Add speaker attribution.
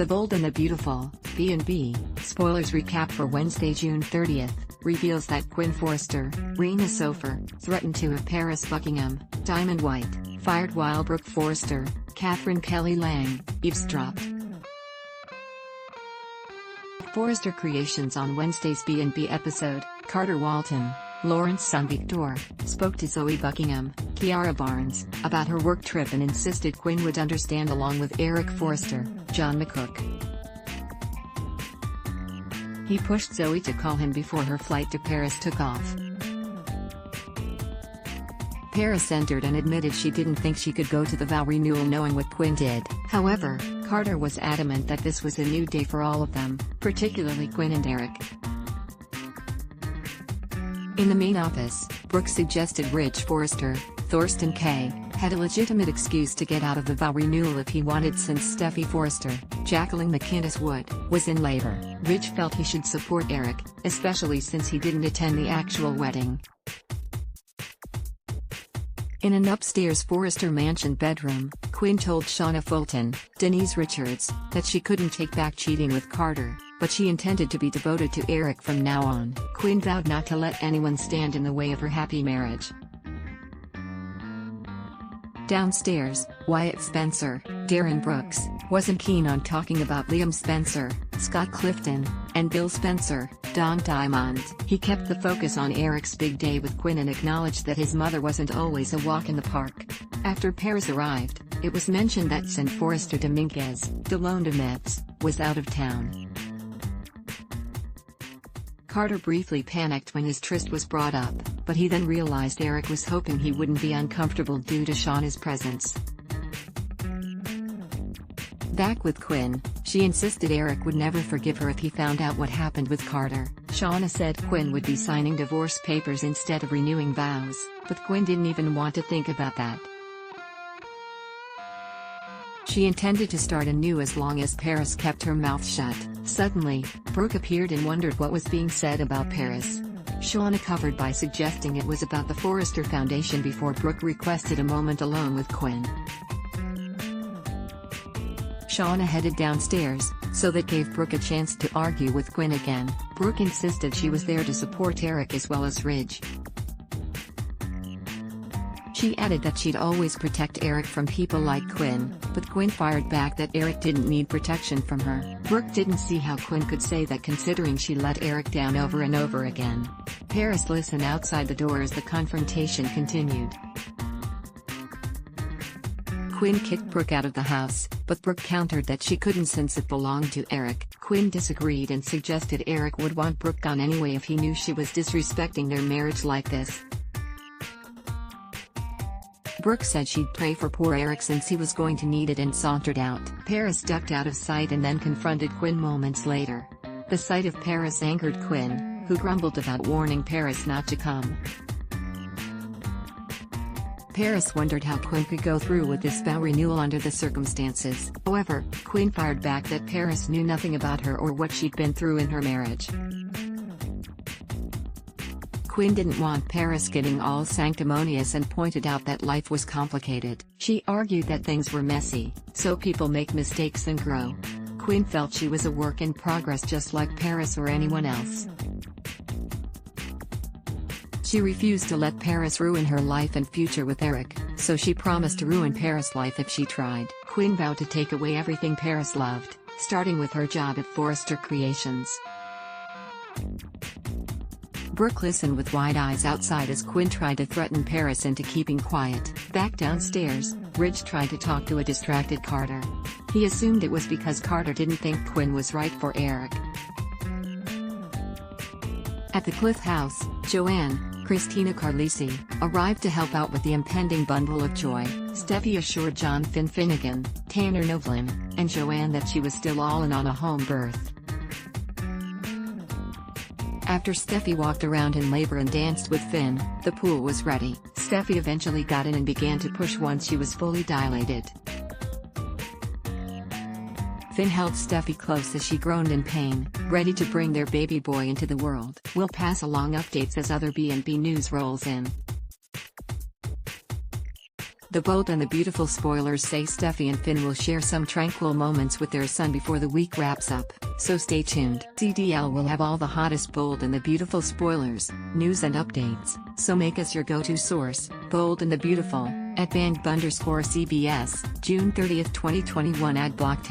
Speaker 1: The Bold and the Beautiful, B&B, spoilers recap for Wednesday, June 30th, reveals that Quinn Forrester, Rena Sofer, threatened to have Paris Buckingham, Diamond White, fired while Brooke Forrester, Catherine Kelly Lang, eavesdropped. Forrester Creations on Wednesday's B&B episode, Carter Walton, Lauren's son Victor, spoke to Zoe Buckingham, Kiara Barnes, about her work trip and insisted Quinn would understand along with Eric Forrester, John McCook. He pushed Zoe to call him before her flight to Paris took off. Paris entered and admitted she didn't think she could go to the vow renewal knowing what Quinn did. However, Carter was adamant that this was a new day for all of them, particularly Quinn and Eric. In the main office, Brooke suggested Ridge Forrester, Thorsten K., had a legitimate excuse to get out of the vow renewal if he wanted since Steffi Forrester, Jacqueline McInnes Wood, was in labor. Ridge felt he should support Eric, especially since he didn't attend the actual wedding. In an upstairs Forrester mansion bedroom, Quinn told Shauna Fulton, Denise Richards, that she couldn't take back cheating with Carter, but she intended to be devoted to Eric from now on. Quinn vowed not to let anyone stand in the way of her happy marriage. Downstairs, Wyatt Spencer, Darren Brooks, wasn't keen on talking about Liam Spencer, Scott Clifton, and Bill Spencer, Don Diamond. He kept the focus on Eric's big day with Quinn and acknowledged that his mother wasn't always a walk in the park. After Paris arrived, it was mentioned that San Forrester Dominguez, Delone de Metz, was out of town. Carter briefly panicked when his tryst was brought up, but he then realized Eric was hoping he wouldn't be uncomfortable due to Shauna's presence. Back with Quinn, she insisted Eric would never forgive her if he found out what happened with Carter. Shauna said Quinn would be signing divorce papers instead of renewing vows, but Quinn didn't even want to think about that. She intended to start anew as long as Paris kept her mouth shut. Suddenly, Brooke appeared and wondered what was being said about Paris. Shauna covered by suggesting it was about the Forrester Foundation before Brooke requested a moment alone with Quinn. Shauna headed downstairs, so that gave Brooke a chance to argue with Quinn again. Brooke insisted she was there to support Eric as well as Ridge. She added that she'd always protect Eric from people like Quinn, but Quinn fired back that Eric didn't need protection from her. Brooke didn't see how Quinn could say that considering she let Eric down over and over again. Paris listened outside the door as the confrontation continued. Quinn kicked Brooke out of the house, but Brooke countered that she couldn't since it belonged to Eric. Quinn disagreed and suggested Eric would want Brooke gone anyway if he knew she was disrespecting their marriage like this. Brooke said she'd pray for poor Eric since he was going to need it and sauntered out. Paris ducked out of sight and then confronted Quinn moments later. The sight of Paris angered Quinn, who grumbled about warning Paris not to come. Paris wondered how Quinn could go through with this vow renewal under the circumstances. However, Quinn fired back that Paris knew nothing about her or what she'd been through in her marriage. Quinn didn't want Paris getting all sanctimonious and pointed out that life was complicated. She argued that things were messy, so people make mistakes and grow. Quinn felt she was a work in progress just like Paris or anyone else. She refused to let Paris ruin her life and future with Eric, so she promised to ruin Paris' life if she tried. Quinn vowed to take away everything Paris loved, starting with her job at Forrester Creations. Brooke listened with wide eyes outside as Quinn tried to threaten Paris into keeping quiet. Back downstairs, Ridge tried to talk to a distracted Carter. He assumed it was because Carter didn't think Quinn was right for Eric. At the Cliff house, Joanne, Christina Carlisi, arrived to help out with the impending bundle of joy. Steffi assured John Finnegan, Tanner Novlin, and Joanne that she was still all in on a home birth. After Steffi walked around in labor and danced with Finn, the pool was ready. Steffi eventually got in and began to push once she was fully dilated. Finn held Steffi close as she groaned in pain, ready to bring their baby boy into the world. We'll pass along updates as other B&B news rolls in. The Bold and the Beautiful spoilers say Steffi and Finn will share some tranquil moments with their son before the week wraps up, so stay tuned. CDL will have all the hottest Bold and the Beautiful spoilers, news and updates, so make us your go-to source. Bold and the Beautiful, at @bang_CBS, June 30, 2021 @block